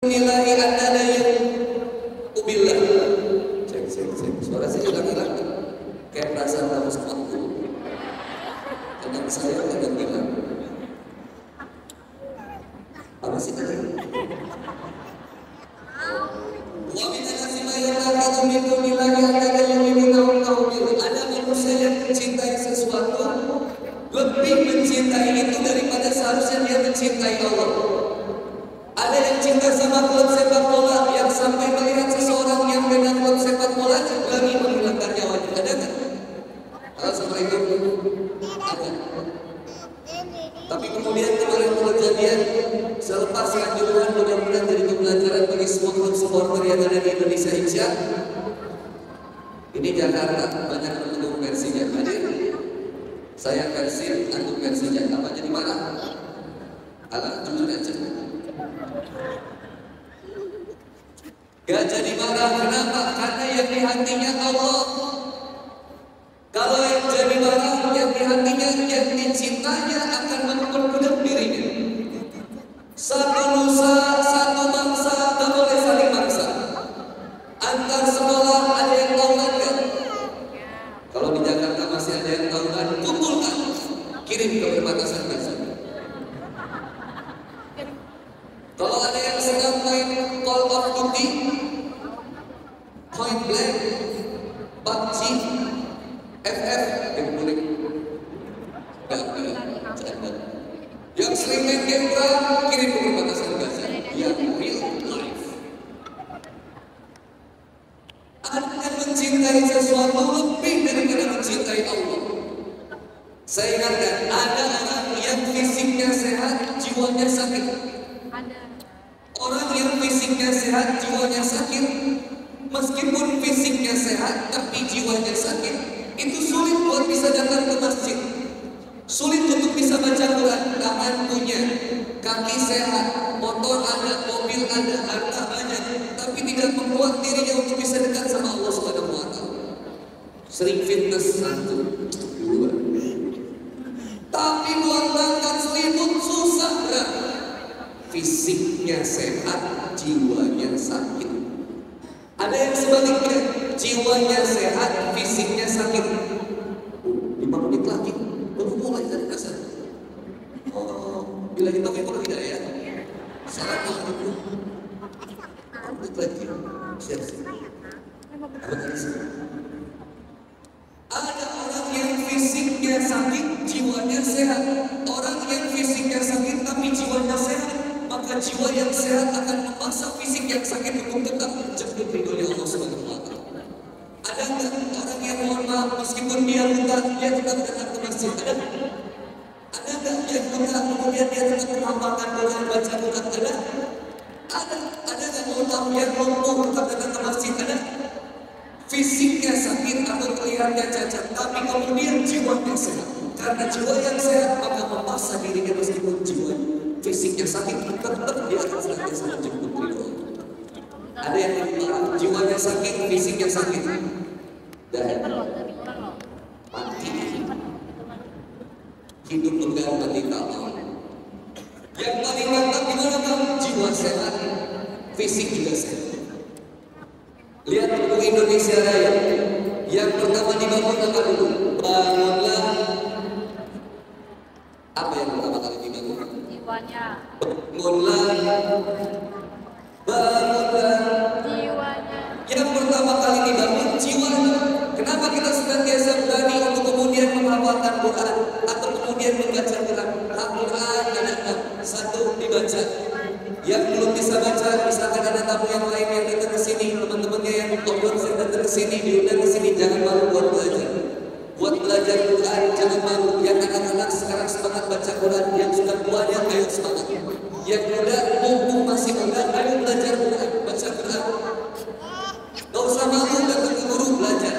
Nilai anda yang ubillah. Cek. Suara saya hilang. Kayak perasaan kamu sama aku. Kadang saya kadang hilang. Apa sih tadi? Wa min al-asma'i minkum nilai anda yang ubillah. Ada manusia yang mencintai sesuatu lebih mencintai itu daripada seharusnya dia mencintai Allah. Ada yang cinta sama klub sepak bola yang sampai melihat seseorang yang dengan klub sepak bola berani menghilangkan nyawanya. Ada nggak? Halo, assalamualaikum. Ada. Tapi kemudian kemarin kejadian selepas kanjuruhan mudah-mudahan jadi pembelajaran bagi semua klub supporter yang ada di Indonesia Insya. Ini Jakarta banyak pendukung Persija hadir. Saya Persib, antum Persija. Apa jadi marah? Alah, jujur aja. Gak jadi marah, kenapa? Karena yang di hatinya Allah. Kalau yang jadi marah, yang di hatinya, yang dicintanya akan memperbudak dirinya. Satu nusa, satu bangsa, tak boleh saling maksa. Antar sekolah ada yang tahu kan? Kalau di Jakarta masih ada yang tahu kan? Kumpulkan, kirim ke perbatasan Gaza. Kalau ada yang sedang main Call of Duty, Point Blank, PUBG, FF, yang mulik, yang sering main game perang, kirim ke perbatasan Gaza. Yang real life. Anda mencintai sesuatu lebih daripada mencintai Allah. Saya ingatkan, ada orang yang fisiknya sehat, jiwanya sakit. Orang yang fisiknya sehat, jiwanya sakit. Meskipun fisiknya sehat, tapi jiwanya sakit, itu sulit buat bisa datang ke masjid. Sulit untuk bisa baca Quran. Tangan punya, kaki sehat, motor ada, mobil ada, harta banyak, tapi tidak membuat dirinya untuk bisa dekat sama Allah Subhanahu wa Ta'ala. Sering fitness, 1, 2. Tapi buat makan selimut susah, berat. Fisiknya sehat, jiwanya sakit. Ada yang sebaliknya, jiwanya sehat, fisiknya sakit. 5 menit lagi, baru mulai dari dasar. Oh, bila kita mulai tidak ya? Assalamualaikum. 5 menit lagi, siap. Ada orang yang fisiknya sakit, jiwanya sehat. Orang yang fisiknya sakit tapi jiwanya sehat, maka jiwa yang sehat akan memaksa fisik yang sakit untuk tetap menjemput ridhonya Allah Subhanahu wa Ta'ala. Ada nggak orang yang mohon maaf meskipun dia buta, dia tetap datang ke masjid? Ada nggak yang buta kemudian dia tetap mengamalkan Quran, baca Quran? Ada nggak mohon maaf yang lumpuh tetap datang ke masjid? Ada. Fisiknya sakit atau kelihatannya cacat, tapi kemudian jiwanya sehat. Karena jiwa yang sehat maka memaksa dirinya meskipun jiwa fisiknya sakit, tetap dia akan senantiasa menjemput ridho. Ada yang jiwanya sakit, fisiknya sakit, dan mati. Hidup enggan mati tak mau. Yang paling mantap gimana kan? Jiwa sehat, fisik juga sehat. Lihat dulu Indonesia Raya. Yang pertama dibangun apa dulu? Bangunlah. Apa yang pertama kali dibangun? Jiwanya. Bangunlah Jiwanya. Yang pertama kali dibangun jiwanya. Kenapa kita senantiasa berani untuk kemudian menghafalkan Quran atau kemudian membaca Quran? Al-Quran dan 1 dibaca. Yang belum bisa baca, misalkan ada tamu yang lain yang datang ke sini, teman-temannya yang saya datang ke sini, diundang ke sini, jangan malu buat belajar. Buat belajar Quran, jangan malu. Yang anak-anak sekarang semangat baca Quran, yang sudah tuanya ayo semangat. Yang muda, mumpung masih muda, ayo belajar Quran, baca Quran. Gak usah malu datang ke guru belajar.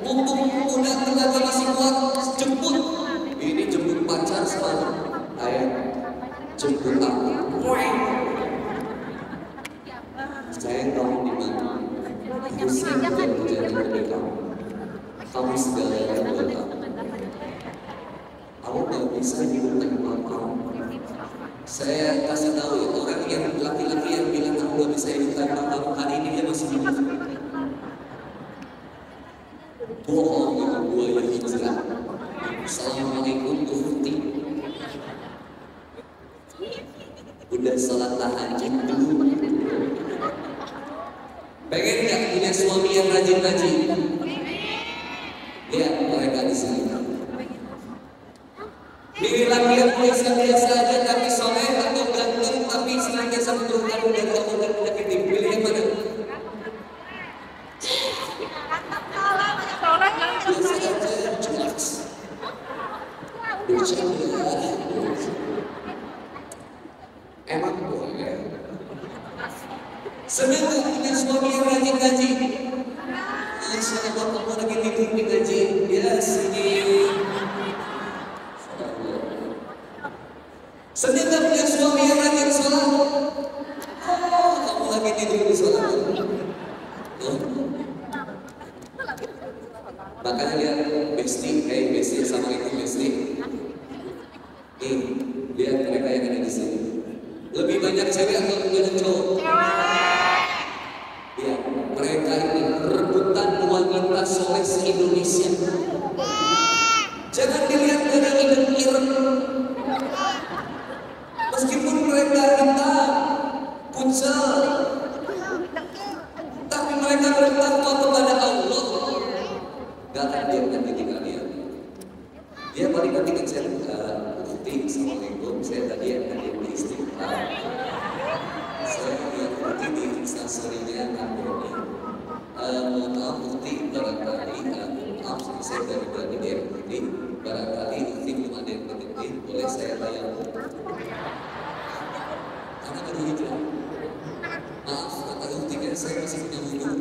Mumpung muda, tenaga masih kuat, jemput. Ini jemput pacar semalam. Ayo, jemput aku. Saya tahu di mana. Pusing dan menjadi menikah. Kamu segalanya buat aku. Kamu gak bisa hidup tanpa kamu. Saya kasih tahu ya, orang yang laki-laki yang bilang aku udah bisa ikutan tahun hari ini dia masih hidup. Bohong itu buaya hijrah. Assalamualaikum Uhti. Udah salat tahajud dulu. Pengen nggak punya suami yang rajin-rajin? Lihat mereka di sini. Pilih laki yang biasa aja tapi soleh atau ganteng tapi senantiasa menjauhkan dari Allah dan penyakit. Pilih yang mana? Biasa aja, jelas. Bercanda. Emang boleh. Senang gak punya suami yang rajin-rajin? Masya Allah, kamu lagi tidur di gaji. Ya sini. Senang gak punya suami yang rajin sholat? Oh, kamu lagi tidur di sholat. Makanya lihat Besti, Besti sama itu Besti. Nih, lihat mereka yang ada di sini. Lebih banyak cewek atau lebih banyak cowok? Ya, mereka ini rebutan wanita soleh se-Indonesia. Jangan dilihat dari ireng-ireng. Meskipun mereka hitam, kucel, tapi mereka bertakwa kepada Allah. Gak akan dia menyakiti kalian. Dia paling penting saya Uhti, Assalamualaikum. Saya tadi yang hadir di Istiqlal. Saya lihat Uhti di instastory-nya Androni. Mohon maaf Uhti, barangkali maaf saya dari berani di Uhti. Barangkali Uhti belum ada yang penting. Boleh saya tayang? Karena baru hijrah. Maaf, kata Uhti kan saya masih punya wudhu.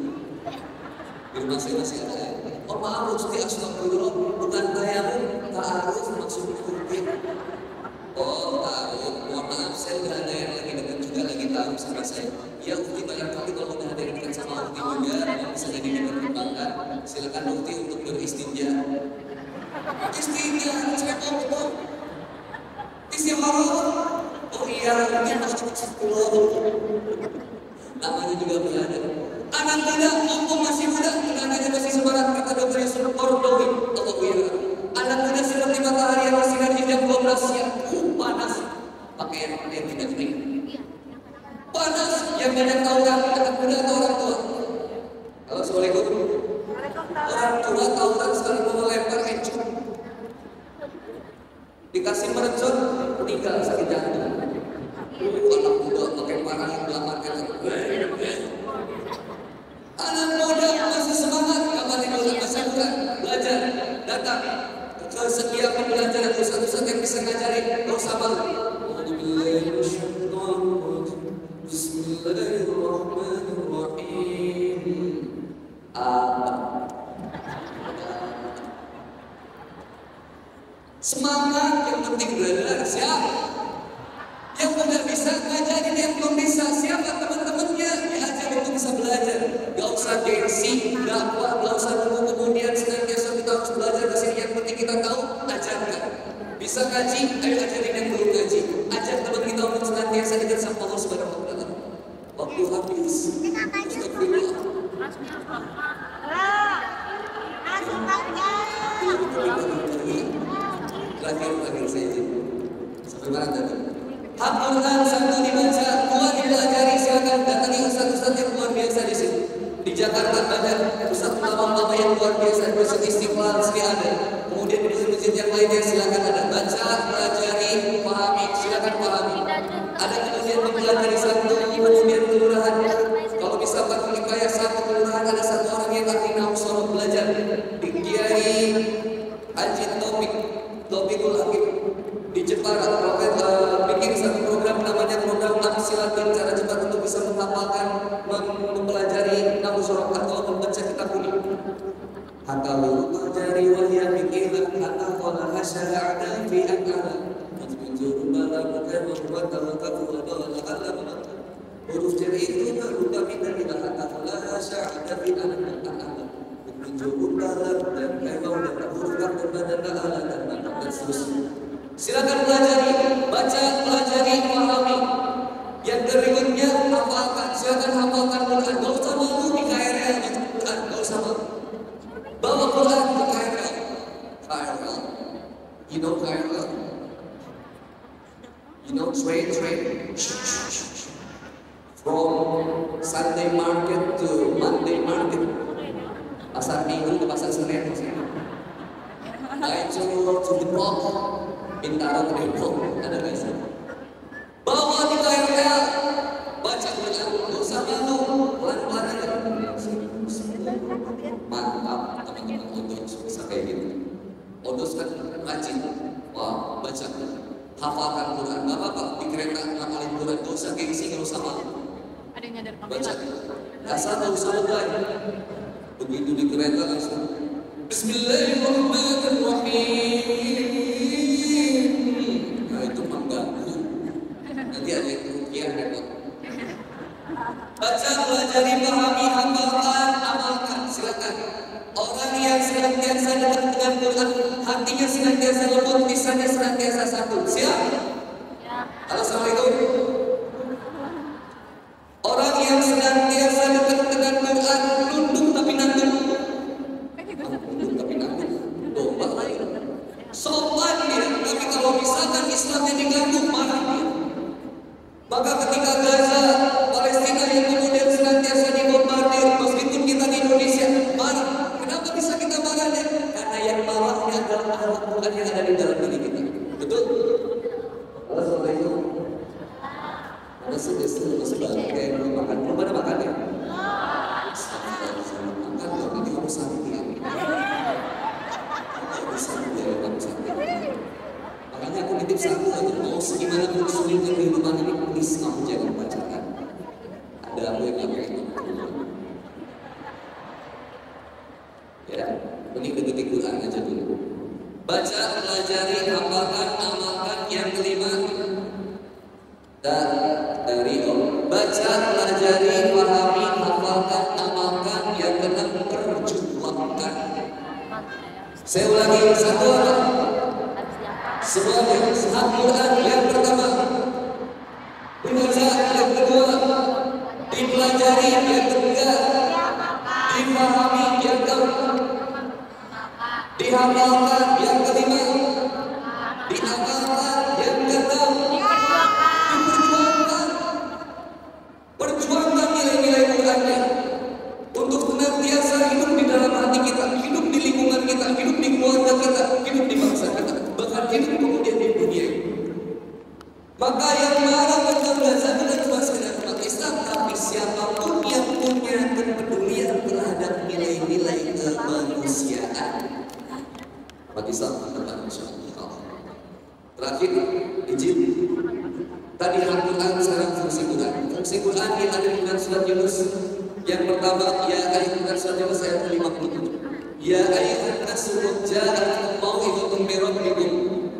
Di rumah saya masih ada. Oh maaf Ustaz, astagfirullah, bukan tayamum, ta'aruf maksudnya Uhti. Oh ta'aruf, mohon maaf saya udah ada yang lagi dekat juga lagi ta'aruf sama saya. Ya Uhti barangkali kalau udah ada yang dekat sama Uhti juga, yang bisa jadi dipertimbangkan. Silakan Uhti untuk beristinja. Istinja, cewek ngomong. Istighfarah. Oh iya, ini astagfirullah. Namanya juga berada. Anak muda, mumpung masih muda, tenaganya masih semangat, kata dokter Yusuf Kordowi. Anak muda seperti matahari yang bersinar di jam 12 siang. Panas. Pakaian yang tidak kering. Panas. Yang banyak tahu kan anak muda atau orang tua? Halo, Assalamualaikum. Orang tua tahu kan sekali mau melempar encuk. Dikasih merencot, meninggal sakit jantung. Anak muda pakai parang yang belakang kan. Anak muda masih semangat, kapan itu masa muda belajar, datang ke setiap pembelajaran ustaz-ustaz yang bisa ngajarin, gak usah malu. Bismillahirrahmanirrahim. Semangat, yang penting belajar. Siapa? Yang udah bisa ngajarin, yang belum bisa siapa teman-temannya diajar untuk bisa belajar. Gak usah gengsi, dakwah, gak usah tunggu kemudian senantiasa kita harus belajar ke sini. Yang penting kita tahu, ajarkan. Bisa ngaji, ayo ajarin yang belum ngaji. Ajar teman kita untuk senantiasa dekat sama Allah Subhanahu wa Ta'ala. Waktu habis. Astagfirullah. Terakhir saya izin. Sampai mana tadi? Hak Quran satu dibaca, dua dipelajari. Silakan datangi ustaz-ustaz yang luar biasa di sini. Di Jakarta banyak ustaz ulama-ulama yang luar biasa, Ustaz Istiqlal sini ada. Kemudian di masjid yang lainnya silakan ada. Baca, pelajari, pahami, silakan pahami. Ada kemudian mempelajari satu, kemudian kelurahan. Kalau bisa Pak Kulikaya satu kelurahan ada satu orang yang ahli nahwu sorok belajar. Di Kiai Haji Taufikul Hakim di Jepara, bikin satu program namanya program Silakan, cara cepat untuk bisa menghafalkan, mempelajari nahwu sorok atau membaca kitab kuning. Hatta pelajari wahya bikilah hatta qala hasya'ana fi akala menjuru bala bukan membuat tawakal wa alam. Huruf jari itu terbuka dari hatta qala hasya'ana fi akala menjuru bala dan memang dan huruf dan ala dan seterusnya. Silakan pelajari, baca, pelajari, pahami. Yang berikutnya hafalkan, silakan hafalkan Quran. Gak usah malu di KRL gitu, Quran, gak usah malu. Bawa Quran ke KRL. KRL, you know KRL? You know train. From Sunday market to Monday market. Pasar Minggu ke pasar Senen maksudnya. I to the block, Bintaro ke Depok, ada guys. Bawa di KRL, baca Quran, gak usah malu, pelan-pelan aja. Mantap teman-teman Odos bisa kayak gitu. Odos kan rajin, wah baca, hafalkan Quran, gak apa-apa di kereta ngapalin Quran, gak usah gengsi, gak usah malu. Baca, asal gak usah lebay. Begitu di kereta langsung Bismillahirrahmanirrahim. Nah itu mengganggu. Nanti ada yang kerugian repot. Baca, pelajari, pahami, hafalkan, amalkan. Silakan. Orang yang senantiasa dekat dengan Quran, hatinya senantiasa lembut, lisannya senantiasa satu. Siap? Assalamualaikum. Orang yang senantiasa dekat dengan Quran, nunduk tapi nanduk. Domba lain. Sopan dia, tapi kalau misalkan Islamnya diganggu, marah dia. Maka ketika Gaza, Palestina yang kemudian senantiasa dibombardir, meskipun kita di Indonesia marah. Kenapa bisa kita marah ya? Karena yang marahnya adalah akhlak Quran yang ada di dalam diri kita. Betul? Assalamualaikum. Ada sebagainya kayak belum makan, belum ada makan ya? Makan dong, ini kamu sakit ya? Makanya aku nitip satu aja, mau segimana pun sulitnya kehidupan ini, please kamu jangan bacakan. Ada aku yang gak pengen ya, mending deketin Quran aja dulu. Baca, pelajari, hafalkan, amalkan. Yang kelima, dari baca, pelajari, pahami, hafalkan, amalkan. Yang keenam, perjuangkan. Saya ulangi, satu orang semuanya, Al-Quran yang pertama, dibaca yang kedua, dipelajari yang ketiga, dipahami yang keempat, dihafalkan yang kelima, diamalkan yang keenam, diperjuangkan. Perjuangkan nilai-nilai Qurannya untuk senantiasa hidup di dalam hati kita, hidup di lingkungan kita, hidup di keluarga kita, hidup di bangsa kita, bahkan hidup kemudian di dunia ini. Maka yang marah tentang Gaza bukan cuma sekedar umat Islam, tapi siapapun yang punya kepedulian terhadap nilai-nilai kemanusiaan. Umat Islam tentang manusia. Terakhir, izin. Tadi Al-Quran, sekarang fungsi Quran. Fungsi Quran yang ada di dalam surat Yunus. Yang pertama, ya ayyuhan surat Yunus ayat 57. Ya ayyuhan nasu qad ja'akum mau'izatun min rabbikum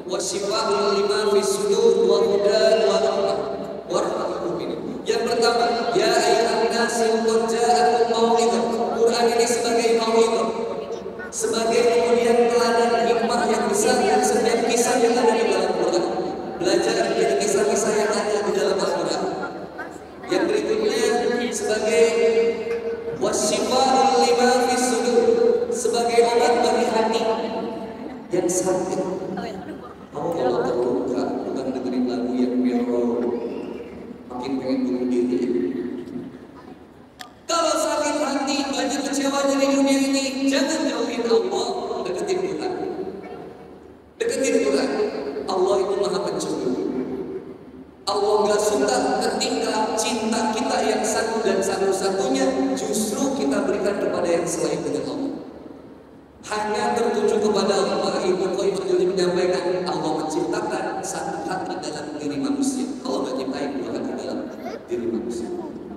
wa shifaa'un lima fis sudur wa hudan wa rahmah wa rahmatul mu'minin. Yang pertama, ya ayyuhan nasu qad ja'akum mau'izah. Quran ini sebagai mau'izah, sebagai kemudian teladan hikmah yang besar dan setiap kisah yang ada di dalam Quran. Belajar dari kisah-kisah yang ada di dalam Al-Quran. Yang berikutnya sebagai wasyifa'un lima fis sudur, sebagai obat bagi hati yang sakit. Kamu kalau terluka bukan dengerin lagu yang melo, makin pengen bunuh diri. Kalau sakit hati, banyak kecewanya di dunia ini, jangan jauhin Allah, deketin Quran. Deketin Quran. Allah itu maha pencuri. Allah gak suka ketika cinta kita yang satu dan satu-satunya justru kita berikan kepada yang selain dengan Allah. Hanya tertuju kepada Allah. Ibnu Qayyim menyampaikan Allah menciptakan satu hati dalam diri manusia. Allah gak ciptain dua hati dalam diri manusia.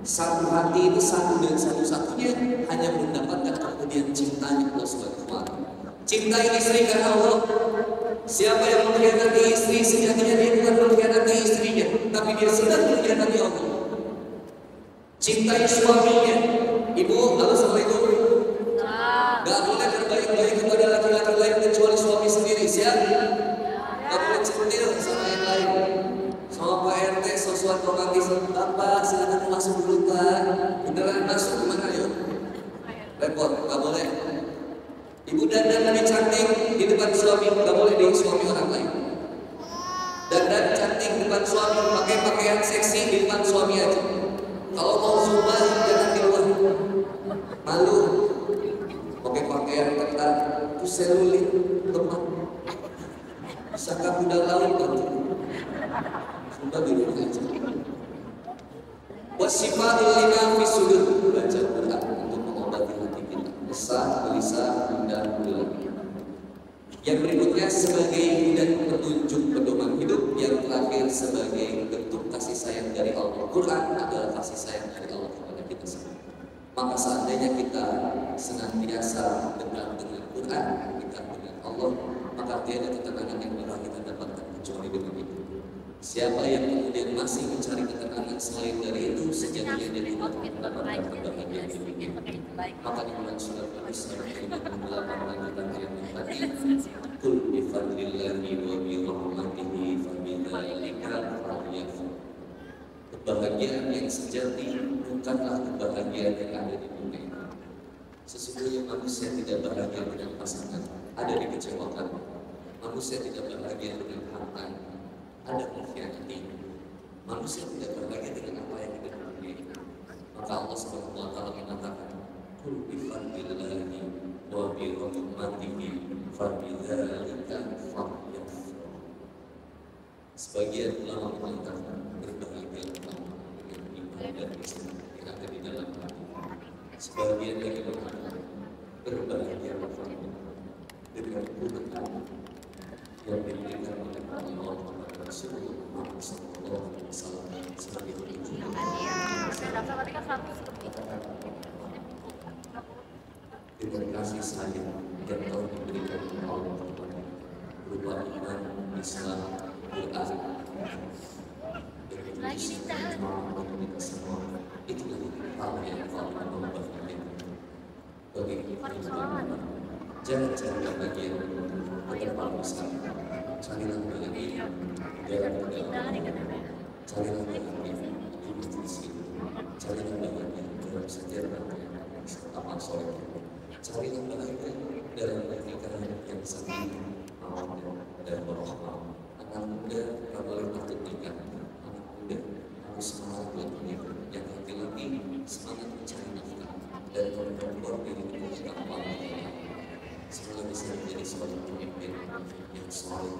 Satu hati itu satu dan satu-satunya hanya mendapatkan kemudian cintanya Allah Subhanahu wa Ta'ala. Cintai istri karena Allah. Siapa yang mengkhianati istri, sejatinya dia bukan mengkhianati istrinya, tapi dia sedang mengkhianati Allah. Cintai suaminya. Ibu, assalamualaikum. Gak boleh berbaik-baik kepada laki-laki lain kecuali suami sendiri. Siap? Gak boleh centil sama yang lain. Sama Pak RT, sosok seksual romantis. Bapak silakan masuk dulu Pak. Beneran masuk gimana yuk? Repot, nggak boleh. Ibu dandan tadi cantik di depan suami, nggak boleh di suami orang lain. Dandan cantik di depan suami, pakai pakaian seksi di depan suami aja. Kalau mau zumba jangan di luar. Malu. Pakai pakaian ketat, itu selulit, lemah. Bisakah kuda laut nanti? Zumba di rumah aja. Wasifatul lima fi sudur, baca Quran untuk mengobati hati kita. Resah, gelisah, gundah, gulana. Yang berikutnya sebagai dan petunjuk pedoman hidup. Yang terakhir sebagai bentuk kasih sayang dari Allah. Quran adalah kasih sayang dari Allah kepada kita semua. Maka seandainya kita senantiasa dekat dengan Quran, dekat dengan Allah, maka tiada ketenangan yang bisa kita dapatkan kecuali dengan itu. Siapa yang kemudian masih mencari ketenangan selain dari itu, sejatinya dia tidak mendapatkan kebahagiaan di dunia. Maka di bulan surat Al-Isra ayat 58 lanjutan ayat yang tadi, Qul bi fadlillahi wa bi rahmatihi fa bidzalika falyafrahu. Kebahagiaan yang sejati bukanlah kebahagiaan yang ada di dunia. Sesungguhnya manusia tidak bahagia dengan pasangan, ada dikecewakan. Manusia tidak bahagia dengan harta, ada mengkhianati. Manusia tidak bahagia dengan apa yang kita miliki. Maka Allah Subhanahu wa taala mengatakan, "Qul bi fadlillahi wa bi rahmatihi fa bidzalika falyafrahu." Sebagian ulama mengatakan berbahagia dengan iman dan Islam yang ada di dalam hati. Sebagian lagi mengatakan berbahagia dengan Quran yang diberikan oleh Allah kepada Rasulullah Muhammad SAW sebagai petunjuk. Dengan kasih sayang yang telah diberikan oleh Allah kepada berupa iman, Islam, Quran, dan itu semua kita semua itulah hal yang paling membahagiakan bagi kita. Jangan cari bahagia yang paling besar. Carilah bahagia dalam keadaan. Carilah bahagia di majelis itu. Carilah bahagia dalam setiap rangkaian amal soleh. Carilah bahagia dalam pernikahan yang sakinah, mawaddah dan warahmah. Anak muda tak boleh takut nikah. Anak muda harus semangat buat menikah. Yang laki-laki semangat mencari nafkah dan memperkuat diri dengan amal. Semoga bisa menjadi seorang pemimpin yang soleh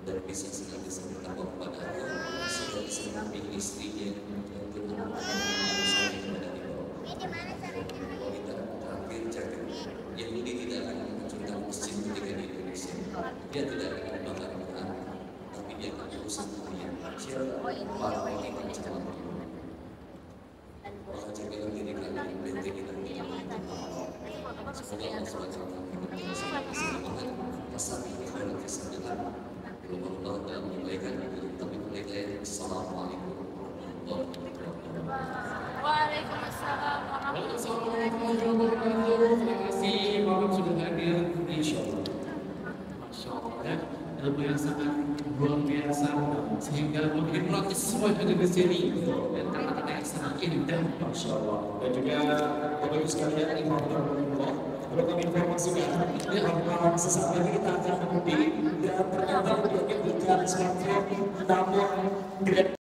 dan bisa senantiasa bertakwa kepada Allah, sehingga bisa membimbing istrinya dan anak-anaknya soleh kepada Allah. Wanita terakhir jaga, Yahudi tidak akan menghancurkan masjid ketika di Indonesia. Dia tidak akan membakar Quran, tapi dia akan merusak dunia. Siapa? Para wanita calon. Maka jagalah diri kalian, bentengi diri kalian. Semoga Allah SWT semangat pasal ini dalam kesabaran belum Allah dalam kebaikan tapi kebaikan. Assalamualaikum warahmatullahi wabarakatuh. Waalaikumsalam warahmatullahi wabarakatuh. Terima kasih Bapak sudah hadir. Insyaallah. Masya Allah, ilmu yang sangat luar biasa sehingga mungkin melatih semua yang ada di sini dan kata-kata yang sangat indah. Masya Allah. Dan juga Bapak Ibu sekalian, kalau kami informasikan bahwa sesaat lagi kita akan mengundi dan ternyata untuk membuka smartphone namun